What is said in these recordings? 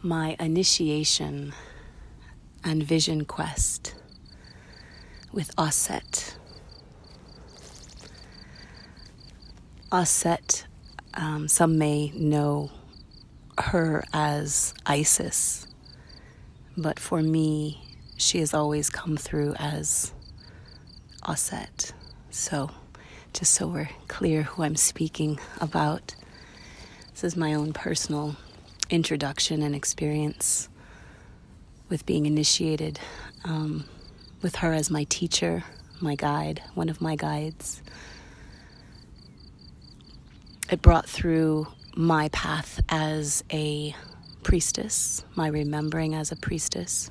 my initiation and VisionQuest with Auset. Auset, some may know her as Isis, but for me, she has always come through as Auset. So, just so we're clear who I'm speaking about, this is my own personal introduction and experience with being initiated, with her as my teacher, my guide, one of my guides. It brought through my path as a priestess, my remembering as a priestess.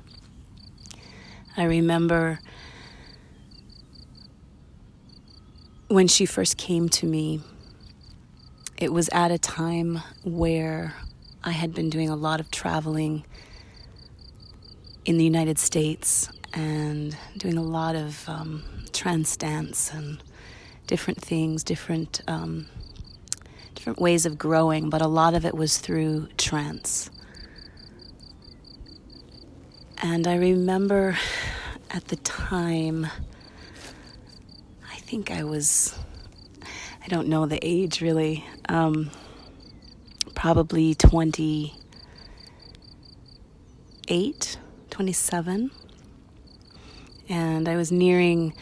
I remember when she first came to me, it was at a time where I had been doing a lot of traveling in the United States and doing a lot of trance dance and different things, different ways of growing, but a lot of it was through trance. And I remember at the time, I think I don't know the age really, probably 28, 27. And I was nearing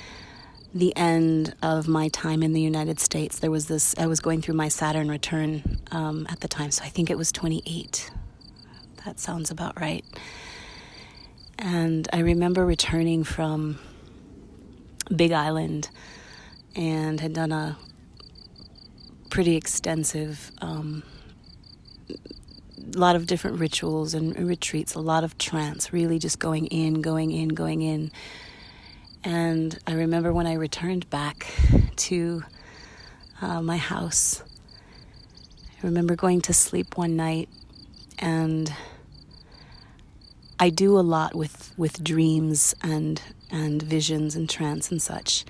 the end of my time in the United States. I was going through my Saturn return at the time, so I think it was 28. That sounds about right. And I remember returning from Big Island and had done a pretty extensive, lot of different rituals and retreats, a lot of trance, really just going in. And I remember when I returned back to my house, I remember going to sleep one night, and I do a lot with dreams and visions and trance and such,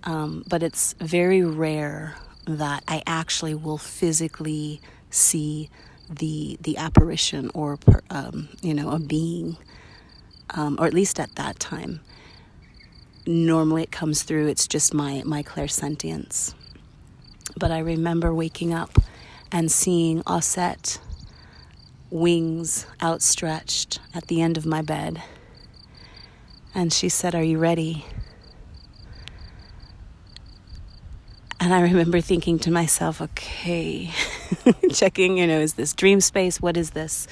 but it's very rare that I actually will physically see the apparition or a being, or at least at that time. Normally it comes through, it's just my clairsentience. But I remember waking up and seeing Auset, wings outstretched at the end of my bed. And she said, "Are you ready?" And I remember thinking to myself, okay, checking, is this dream space? What is this?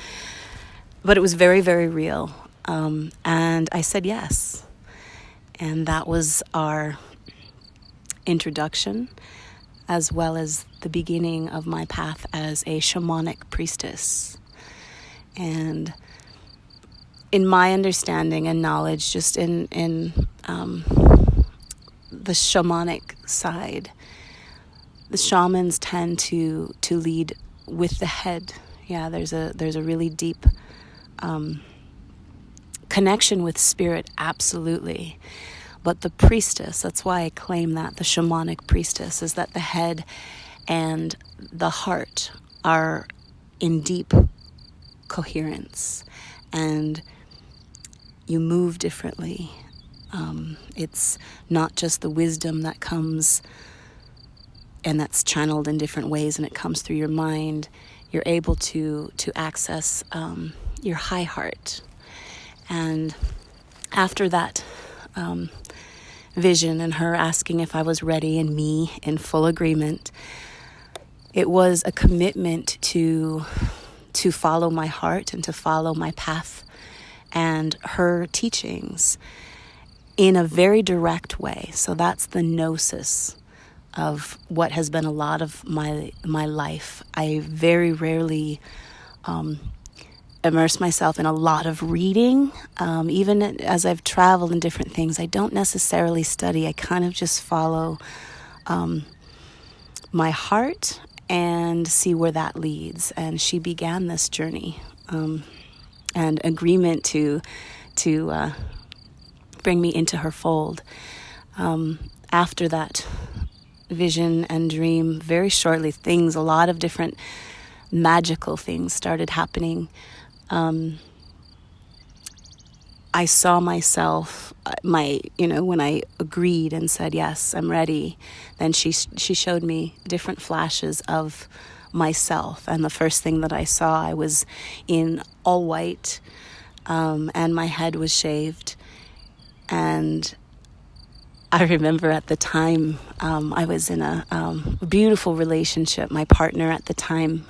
But it was very, very real. And I said yes. And that was our introduction, as well as the beginning of my path as a shamanic priestess. And in my understanding and knowledge, just in the shamanic side, the shamans tend to lead with the head. Yeah, there's a really deep connection with spirit, absolutely. But the priestess, that's why I claim that, the shamanic priestess, is that the head and the heart are in deep coherence, and you move differently. It's not just the wisdom that comes and that's channeled in different ways and it comes through your mind. You're able to access your high heart. And after that vision and her asking if I was ready and me in full agreement, it was a commitment to follow my heart and to follow my path and her teachings in a very direct way. So that's the gnosis of what has been a lot of my life. I very rarely immerse myself in a lot of reading. Even as I've traveled in different things, I don't necessarily study. I kind of just follow my heart and see where that leads. And she began this journey and agreement to bring me into her fold. After that vision and dream, very shortly, a lot of different magical things started happening. I saw myself, when I agreed and said, yes, I'm ready, then she showed me different flashes of myself. And the first thing that I saw, I was in all white, and my head was shaved. And I remember at the time, I was in a beautiful relationship. My partner at the time,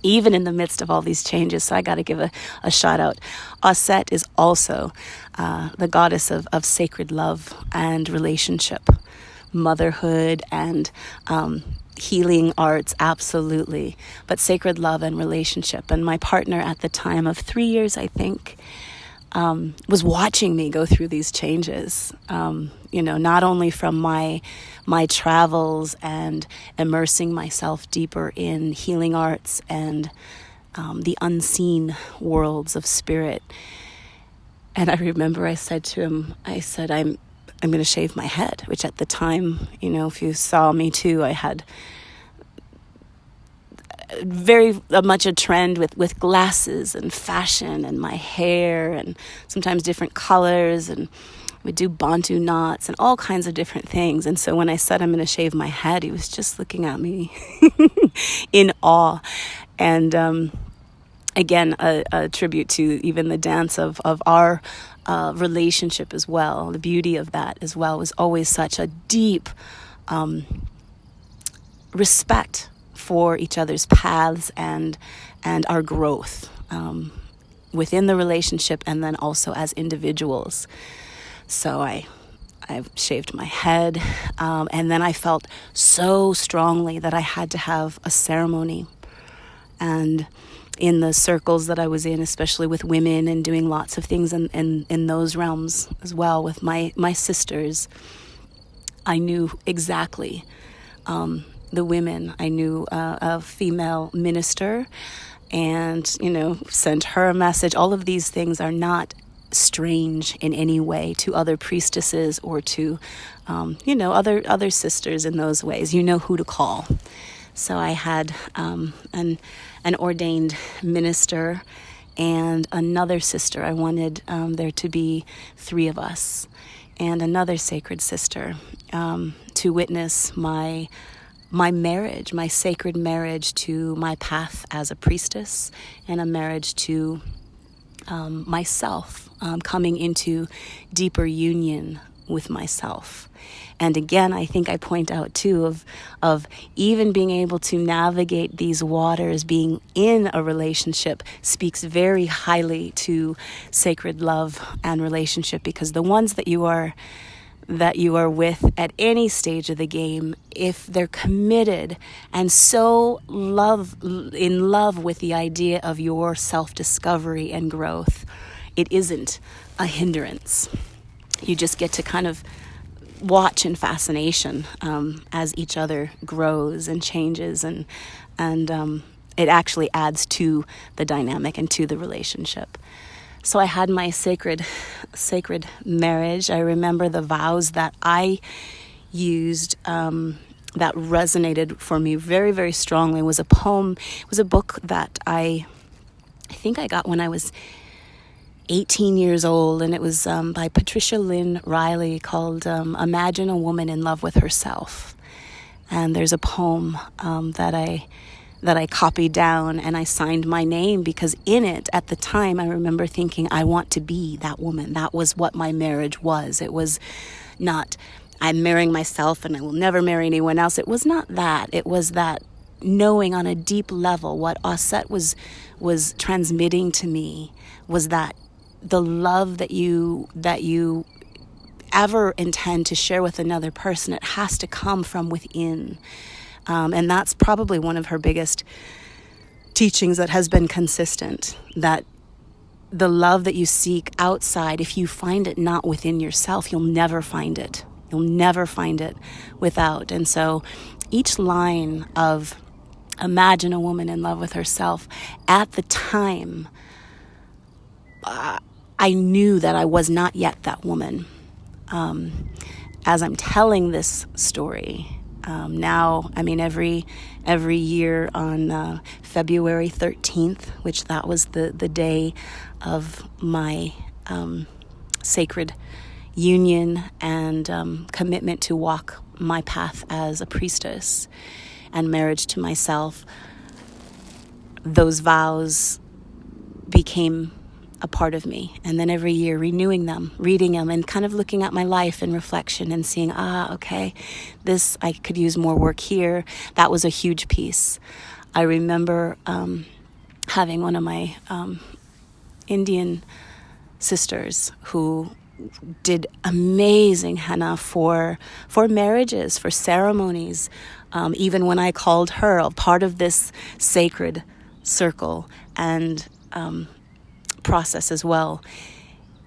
even in the midst of all these changes, so I got to give a shout out. Auset is also the goddess of sacred love and relationship, motherhood and healing arts, absolutely, but sacred love and relationship. And my partner at the time of 3 years, I think, was watching me go through these changes, not only from my travels and immersing myself deeper in healing arts and the unseen worlds of spirit. And I remember I said to him, I'm going to shave my head, which at the time, if you saw me too, I had very much a trend with glasses and fashion and my hair and sometimes different colors, and we do Bantu knots and all kinds of different things. And so when I said I'm going to shave my head, he was just looking at me in awe. And again, a tribute to even the dance of our relationship as well. The beauty of that as well was always such a deep respect for each other's paths and our growth within the relationship, and then also as individuals. So I shaved my head, and then I felt so strongly that I had to have a ceremony. And in the circles that I was in, especially with women and doing lots of things in those realms as well with my sisters, I knew exactly the women. I knew a female minister and, sent her a message. All of these things are not strange in any way to other priestesses or to, other sisters in those ways. You know who to call. So I had an ordained minister and another sister. I wanted there to be 3 of us, and another sacred sister to witness my marriage, my sacred marriage to my path as a priestess, and a marriage to myself, coming into deeper union with myself. And again, I think I point out too of even being able to navigate these waters, being in a relationship speaks very highly to sacred love and relationship, because the ones that you are with at any stage of the game, if they're committed and so in love with the idea of your self-discovery and growth, it isn't a hindrance. You just get to kind of watch in fascination as each other grows and changes, and it actually adds to the dynamic and to the relationship. So I had my sacred marriage. I remember the vows that I used that resonated for me very, very strongly. Was a poem. It was a book that I think I got when I was 18 years old, and it was by Patricia Lynn Riley, called Imagine a Woman in Love with Herself. And there's a poem that I copied down, and I signed my name, because in it at the time I remember thinking, I want to be that woman. That was what my marriage was. It was not, I'm marrying myself and I will never marry anyone else. It was not that. It was that knowing on a deep level what Auset was transmitting to me was that the love that you ever intend to share with another person, it has to come from within. And that's probably one of her biggest teachings that has been consistent, that the love that you seek outside, if you find it not within yourself, you'll never find it. You'll never find it without. And so each line of Imagine a Woman in Love with Herself, at the time, I knew that I was not yet that woman. As I'm telling this story, Now, I mean, every year on February 13th, which that was the day of my sacred union and commitment to walk my path as a priestess and marriage to myself, those vows became a part of me. And then every year renewing them, reading them, and kind of looking at my life in reflection and seeing, okay, this, I could use more work here. That was a huge piece. I remember having one of my Indian sisters who did amazing henna for marriages, for ceremonies. Even when I called her a part of this sacred circle and process as well,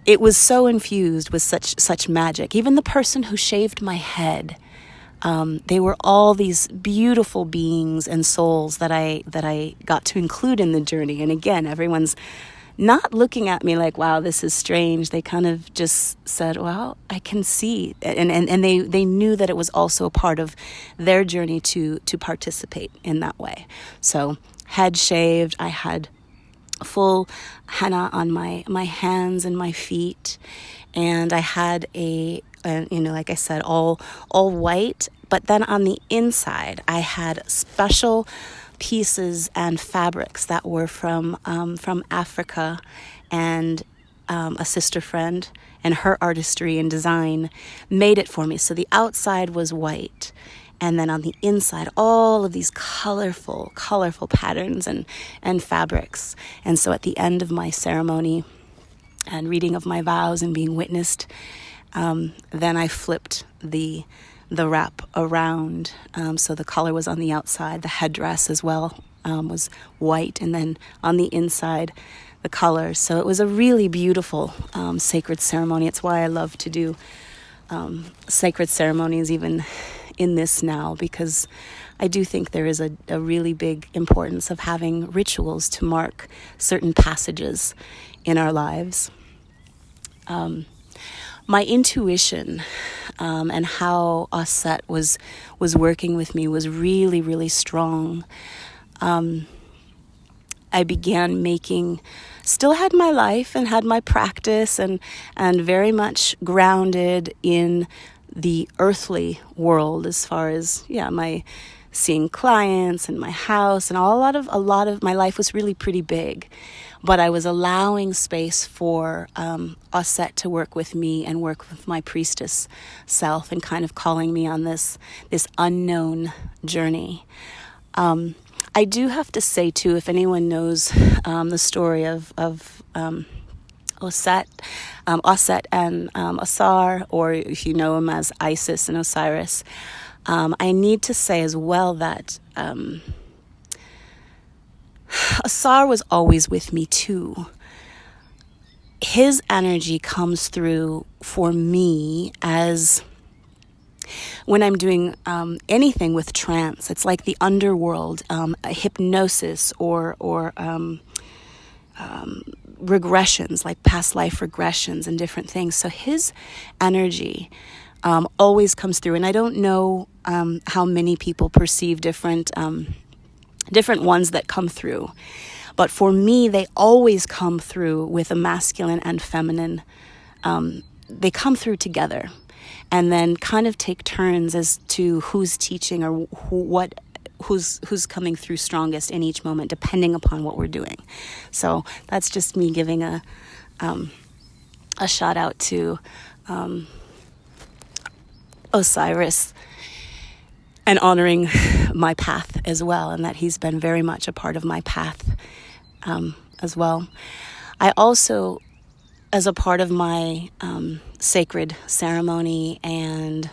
it was so infused with such magic. Even the person who shaved my head, they were all these beautiful beings and souls that I got to include in the journey. And again, everyone's not looking at me like, wow, this is strange. They kind of just said, well, I can see. And they knew that it was also a part of their journey to participate in that way. So head shaved, I had full henna on my hands and my feet. And I had like I said, all white. But then on the inside, I had special pieces and fabrics that were from Africa, and a sister friend and her artistry and design made it for me. So the outside was white, and then on the inside, all of these colorful patterns and fabrics. And so at the end of my ceremony and reading of my vows and being witnessed, then I flipped the wrap around, so the color was on the outside. The headdress as well was white, and then on the inside the color. So it was a really beautiful sacred ceremony. It's why I love to do sacred ceremonies even in this now, because I do think there is a really big importance of having rituals to mark certain passages in our lives. My intuition and how Auset was working with me was really, really strong. I began still had my life and had my practice and very much grounded in the earthly world as far as, my seeing clients and my house and a lot of my life was really pretty big. But I was allowing space for Auset to work with me and work with my priestess self and kind of calling me on this unknown journey. I do have to say, too, if anyone knows the story of Auset and Asar, or if you know him as Isis and Osiris, I need to say as well that Asar was always with me too. His energy comes through for me as when I'm doing anything with trance. It's like the underworld, hypnosis or regressions, like past life regressions and different things. So his energy always comes through, and I don't know how many people perceive different ones that come through. But for me, they always come through with a masculine and feminine. They come through together and then kind of take turns as to who's teaching or who's coming through strongest in each moment, depending upon what we're doing. So that's just me giving a shout out to Osiris and honoring my path as well, and that he's been very much a part of my path as well. I also, as a part of my sacred ceremony and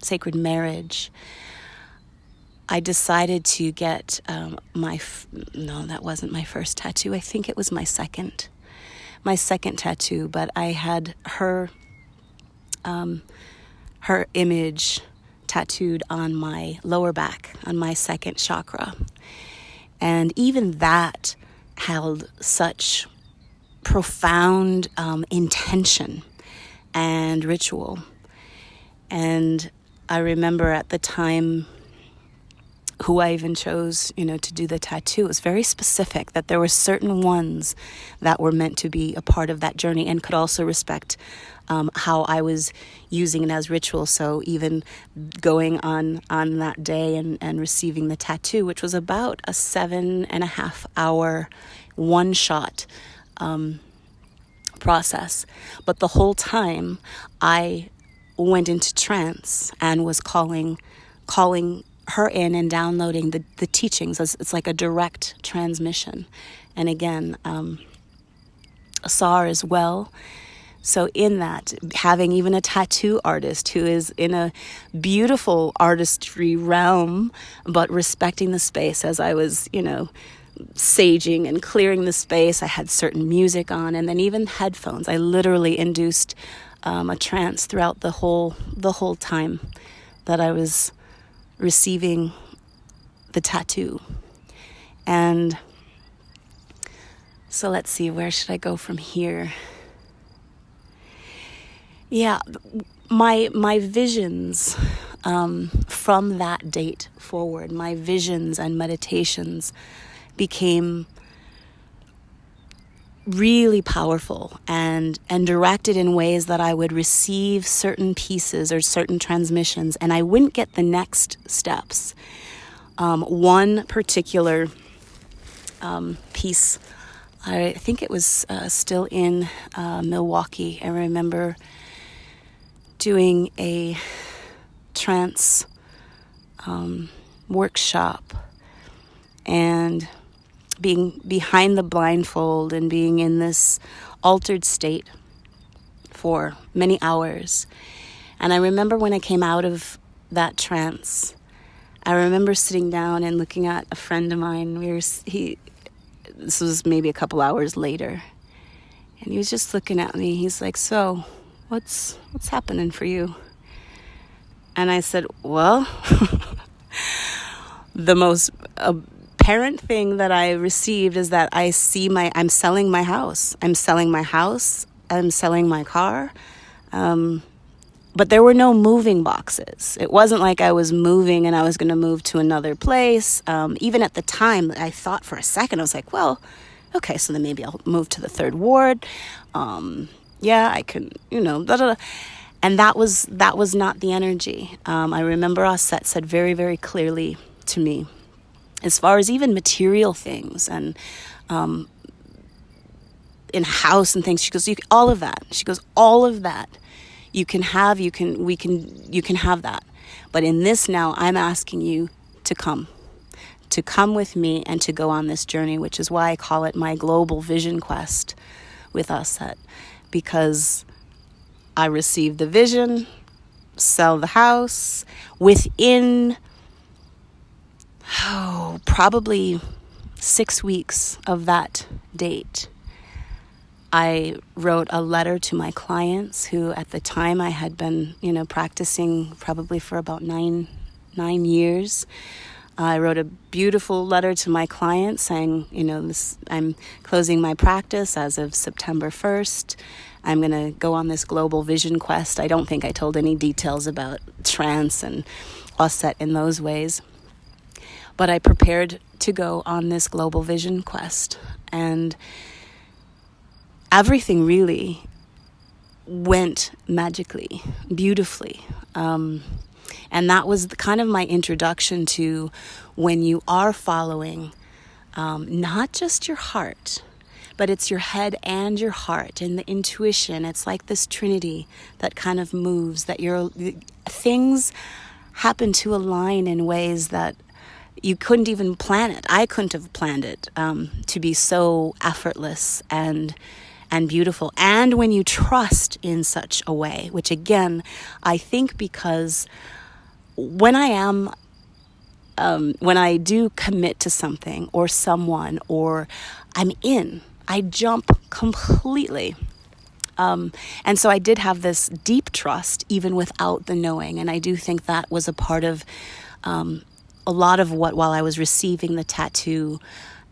sacred marriage, I decided to get no, that wasn't my first tattoo. I think it was my second tattoo, but I had her image tattooed on my lower back, on my second chakra. And even that held such profound intention and ritual. And I remember at the time who I even chose, to do the tattoo. It was very specific that there were certain ones that were meant to be a part of that journey and could also respect how I was using it as ritual. So even going on that day and receiving the tattoo, which was about a 7.5 hour one-shot process. But the whole time I went into trance and was calling her in and downloading the teachings. It's like a direct transmission. And again, Asar as well. So in that, having even a tattoo artist who is in a beautiful artistry realm, but respecting the space as I was, saging and clearing the space. I had certain music on, and then even headphones. I literally induced a trance throughout the whole time that I was receiving the tattoo. And so let's see, where should I go from here? Yeah, my visions from that date forward, my visions and meditations became really powerful and directed in ways that I would receive certain pieces or certain transmissions, and I wouldn't get the next steps. One particular piece, I think it was still in Milwaukee. I remember doing a trance workshop and being behind the blindfold and being in this altered state for many hours. And I remember when I came out of that trance, I remember sitting down and looking at a friend of mine. This was maybe a couple hours later, and he was just looking at me. He's like, "So, what's happening for you?" And I said, "Well, the most apparent thing that I received is that I'm selling my house. I'm selling my house. I'm selling my car." But there were no moving boxes. It wasn't like I was moving and I was going to move to another place. Even at the time, I thought for a second, I was like, well, okay, so then maybe I'll move to the 3rd ward. Yeah, I can, blah, blah, blah. And that was not the energy. I remember Auset said very, very clearly to me, as far as even material things and in a house and things, she goes, all of that. She goes, all of that. You can have that. But in this now, I'm asking you to come with me and to go on this journey, which is why I call it my GlobalVisionQuest with Auset, because I received the vision, sell the house. Within, probably 6 weeks of that date, I wrote a letter to my clients who at the time I had been, practicing probably for about nine years. I wrote a beautiful letter to my clients saying, I'm closing my practice as of September 1st. I'm going to go on this global vision quest. I don't think I told any details about trance and Auset in those ways. But I prepared to go on this global vision quest. And everything really went magically, beautifully. And that was kind of my introduction to when you are following not just your heart, but it's your head and your heart and the intuition. It's like this trinity that kind of moves, that things happen to align in ways that you couldn't even plan it. I couldn't have planned it to be so effortless and beautiful. And when you trust in such a way, which again, I think because when I do commit to something or someone or I jump completely. And so I did have this deep trust even without the knowing. And I do think that was a part of a lot of what, while I was receiving the tattoo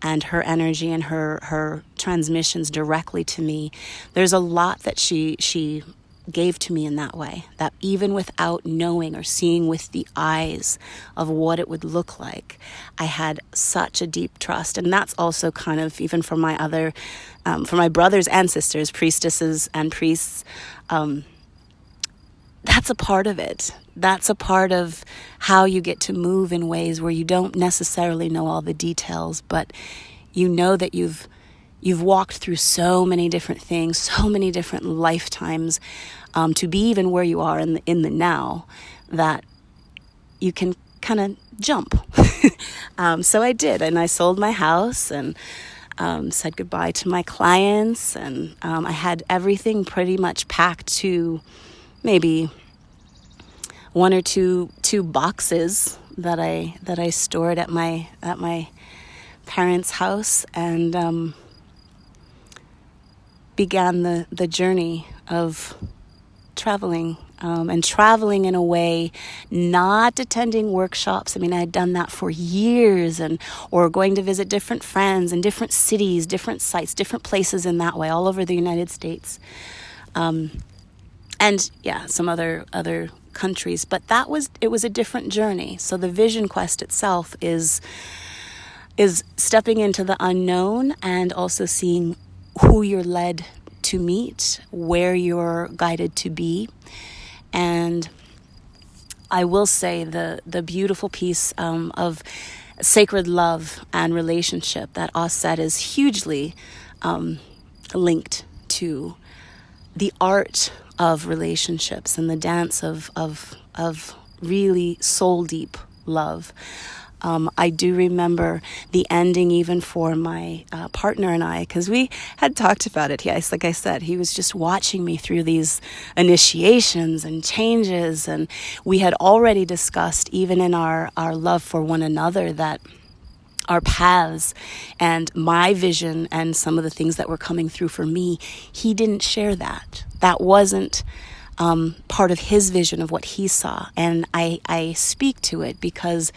and her energy and her transmissions directly to me, there's a lot that she gave to me in that way, that even without knowing or seeing with the eyes of what it would look like, I had such a deep trust. And that's also kind of, even for my other, for my brothers and sisters, priestesses and priests, that's a part of it. That's a part of how you get to move in ways where you don't necessarily know all the details, but you know that you've walked through so many different things, so many different lifetimes, to be even where you are in the now, that you can kind of jump. So I did, and I sold my house and said goodbye to my clients, and I had everything pretty much packed to maybe one or two boxes that I stored at my parents' house, and began the journey of traveling, and traveling in a way, not attending workshops. I mean, I had done that for years, or going to visit different friends in different cities, different sites, different places in that way, all over the United States, and yeah, some other countries. But it was a different journey. So the VisionQuest itself is stepping into the unknown, and also seeing who you're led to meet, where you're guided to be. And I will say the beautiful piece of sacred love and relationship that Auset is hugely linked to, the art of relationships and the dance of really soul deep love. I do remember the ending, even for my partner and I, because we had talked about it. Yes, like I said, he was just watching me through these initiations and changes, and we had already discussed, even in our love for one another, that our paths and my vision and some of the things that were coming through for me, he didn't share that. That wasn't part of his vision of what he saw. And I speak to it because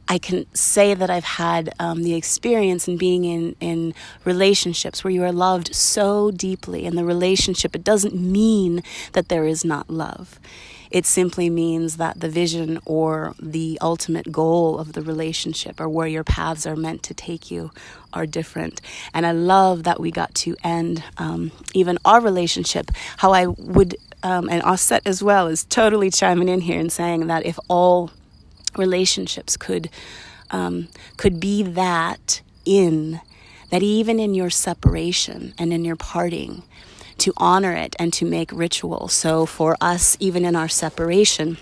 I can say that I've had the experience in being in relationships where you are loved so deeply. In the relationship, it doesn't mean that there is not love. It simply means that the vision or the ultimate goal of the relationship, or where your paths are meant to take you, are different. And I love that we got to end even our relationship how I would, and Auset as well is totally chiming in here and saying that if all relationships could be that even in your separation and in your parting, to honor it and to make ritual. So for us, even in our separation,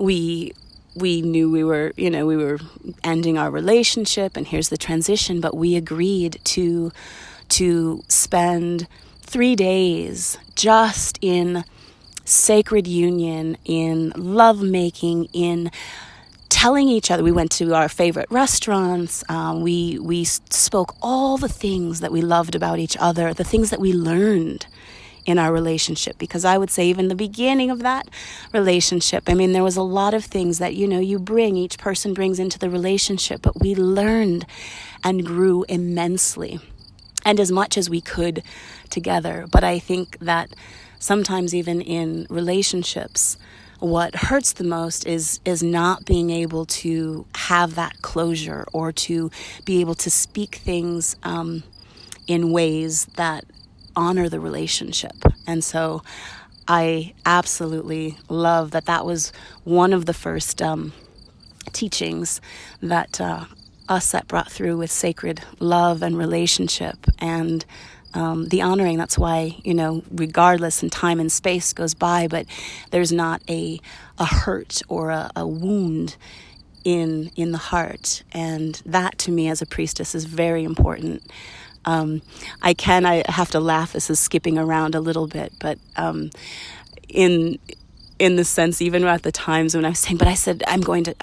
we knew we were ending our relationship, and here's the transition, but we agreed to spend 3 days just in sacred union, in lovemaking, in telling each other. We went to our favorite restaurants. We spoke all the things that we loved about each other, the things that we learned in our relationship. Because I would say even the beginning of that relationship, I mean, there was a lot of things that, each person brings into the relationship, but we learned and grew immensely, and as much as we could together. But I think that sometimes even in relationships, what hurts the most is not being able to have that closure, or to be able to speak things in ways that honor the relationship. And so I absolutely love that was one of the first teachings that Auset brought through with sacred love and relationship, and the honoring. That's why, regardless, and time and space goes by, but there's not a hurt or a wound in the heart. And that, to me, as a priestess, is very important. I have to laugh. This is skipping around a little bit, but in the sense, even at the times when I was saying, but I said, I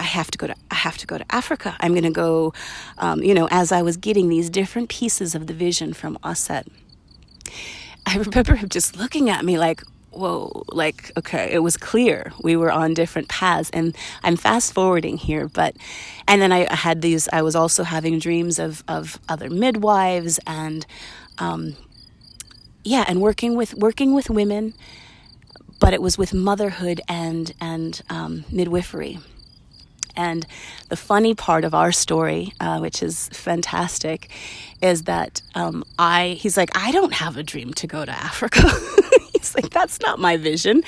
have to go to Africa. I'm going to go, as I was getting these different pieces of the vision from Auset, I remember him just looking at me like, whoa, like, okay, it was clear we were on different paths. And I'm fast forwarding here, and then I was also having dreams of other midwives, and yeah, and working with women, but it was with motherhood and midwifery. And the funny part of our story, which is fantastic, is that he's like, I don't have a dream to go to Africa. He's like, that's not my vision.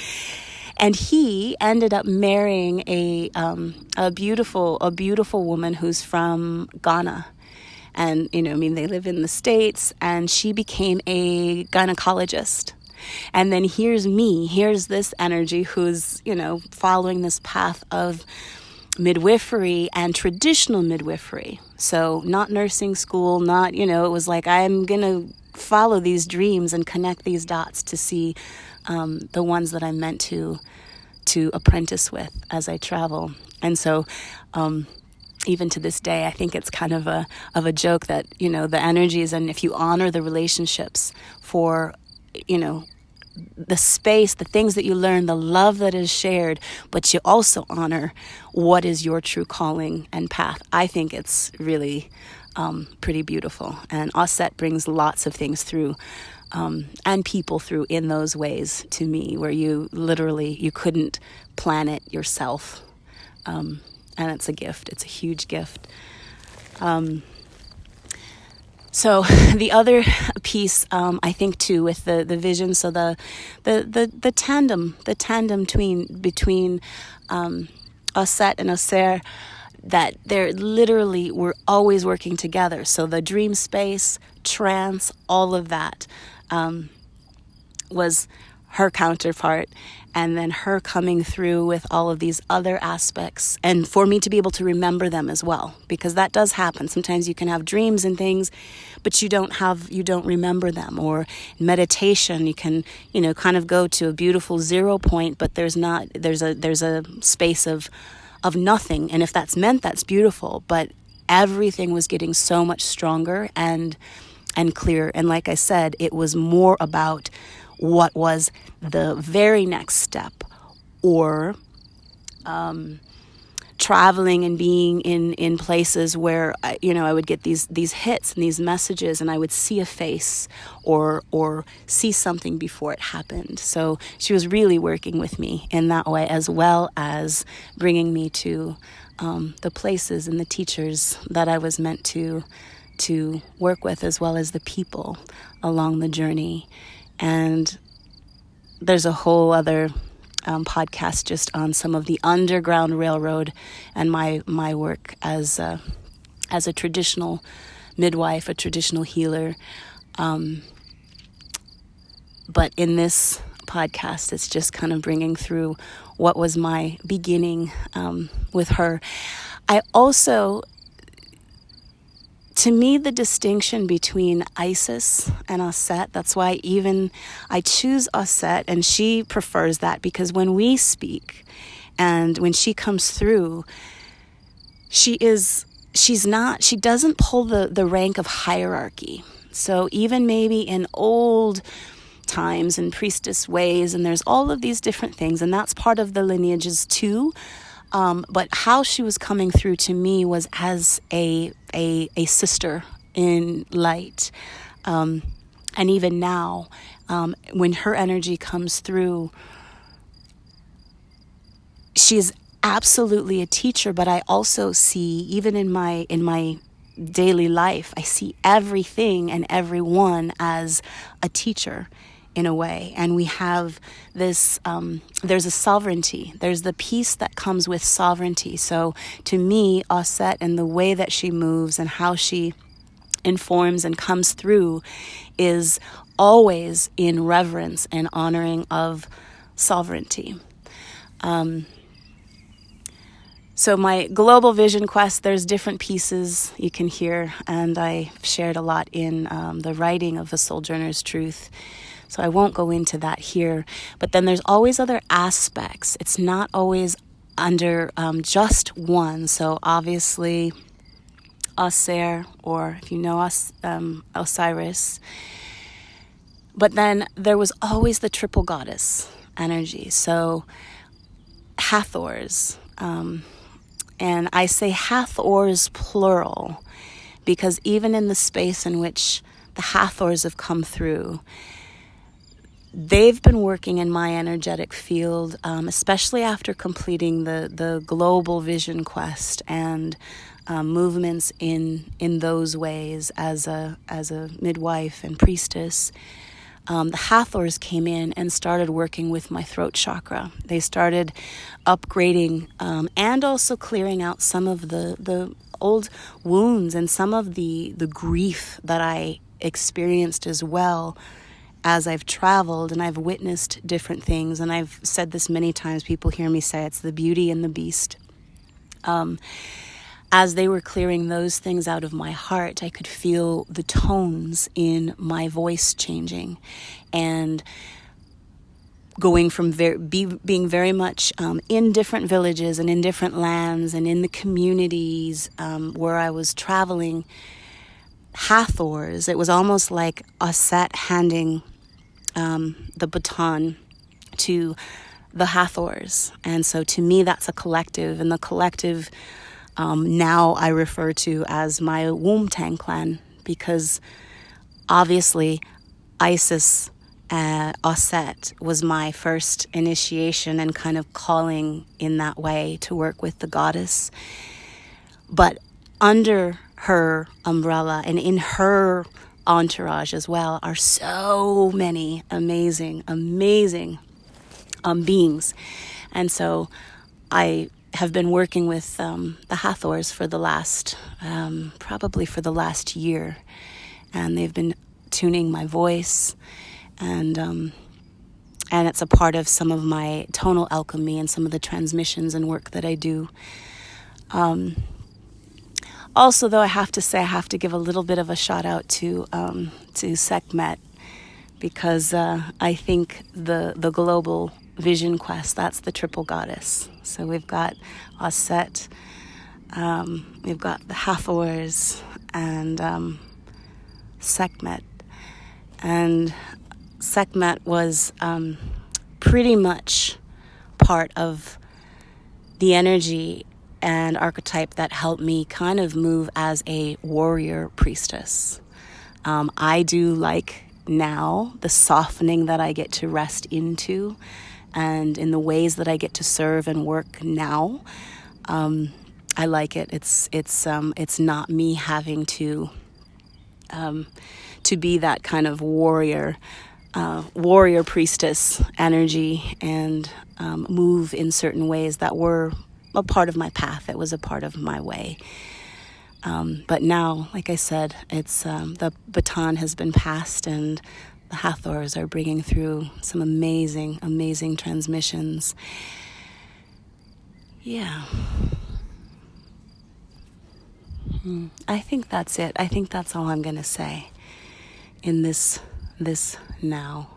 And he ended up marrying a beautiful woman who's from Ghana. And, you know, I mean, they live in the States, and she became a gynecologist. And then here's this energy who's, you know, following this path of midwifery and traditional midwifery. So not nursing school, not, you know, it was like, I'm going to follow these dreams and connect these dots to see the ones that I'm meant to apprentice with as I travel. And so even to this day, I think it's kind of a joke that, you know, the energies, and if you honor the relationships for, you know, the space, the things that you learn, the love that is shared, but you also honor what is your true calling and path. I think it's really pretty beautiful. And Auset brings lots of things through and people through in those ways to me, where you couldn't plan it yourself. And it's a gift. It's a huge gift. So the other piece, I think too, with the vision, so the tandem between Auset and Auser, that they're literally, we're always working together. So the dream space, trance, all of that was her counterpart, and then her coming through with all of these other aspects, and for me to be able to remember them as well, because that does happen. Sometimes you can have dreams and things, but you don't remember them. Or in meditation, you can, you know, kind of go to a beautiful 0 point, but there's a space of nothing. And if that's meant, that's beautiful. But everything was getting so much stronger and clearer. And like I said, it was more about what was the very next step, or traveling and being in places where I would get these hits and these messages, and I would see a face or see something before it happened. So she was really working with me in that way, as well as bringing me to the places and the teachers that I was meant to work with, as well as the people along the journey. And there's a whole other podcast just on some of the Underground Railroad and my work as a traditional midwife, a traditional healer. But in this podcast, it's just kind of bringing through what was my beginning with her. I also, to me, the distinction between Isis and Auset, that's why even I choose Auset, and she prefers that, because when we speak and when she comes through, she doesn't pull the rank of hierarchy. So even maybe in old times and priestess ways, and there's all of these different things, and that's part of the lineages too. But how she was coming through to me was as a sister in light. And even now, when her energy comes through, she's absolutely a teacher, but I also see, even in my daily life, I see everything and everyone as a teacher in a way. And we have this, there's a sovereignty. There's the peace that comes with sovereignty. So to me, Auset and the way that she moves and how she informs and comes through is always in reverence and honoring of sovereignty. So my Global Vision Quest, there's different pieces you can hear, and I shared a lot in the writing of the SoulJourner'sTruth. So I won't go into that here. But then there's always other aspects. It's not always under just one. So obviously, Auser, or if you know Osiris. But then there was always the triple goddess energy. So Hathors. And I say Hathors plural, because even in the space in which the Hathors have come through, they've been working in my energetic field, especially after completing the GlobalVisionQuest and movements in those ways as a midwife and priestess. The Hathors came in and started working with my throat chakra. They started upgrading and also clearing out some of the old wounds and some of the grief that I experienced as well as I've traveled and I've witnessed different things. And I've said this many times. People hear me say it's the beauty and the beast. As they were clearing those things out of my heart, I could feel the tones in my voice changing and going from being very much in different villages and in different lands and in the communities where I was traveling. Hathors, it was almost like Auset handing the baton to the Hathors. And so to me, that's a collective, and the collective now I refer to as my Woomtang clan, because obviously Isis Auset was my first initiation and kind of calling in that way to work with the goddess. But under her umbrella and in her entourage as well are so many amazing beings. And so I have been working with the Hathors for the last, probably for the last year. And they've been tuning my voice, and it's a part of some of my tonal alchemy and some of the transmissions and work that I do. Also, though, I have to give a little bit of a shout out to Sekhmet, because I think the global Vision Quest, that's the triple goddess. So we've got Auset, we've got the Hathors, and Sekhmet. And Sekhmet was pretty much part of the energy and archetype that helped me kind of move as a warrior priestess. I do like now the softening that I get to rest into, and in the ways that I get to serve and work now. I like it. It's not me having to be that kind of warrior priestess energy and move in certain ways that were a part of my path. It was a part of my way. But now, like I said, it's the baton has been passed, and the Hathors are bringing through some amazing transmissions. Yeah. I think that's it. I think that's all I'm going to say in this now.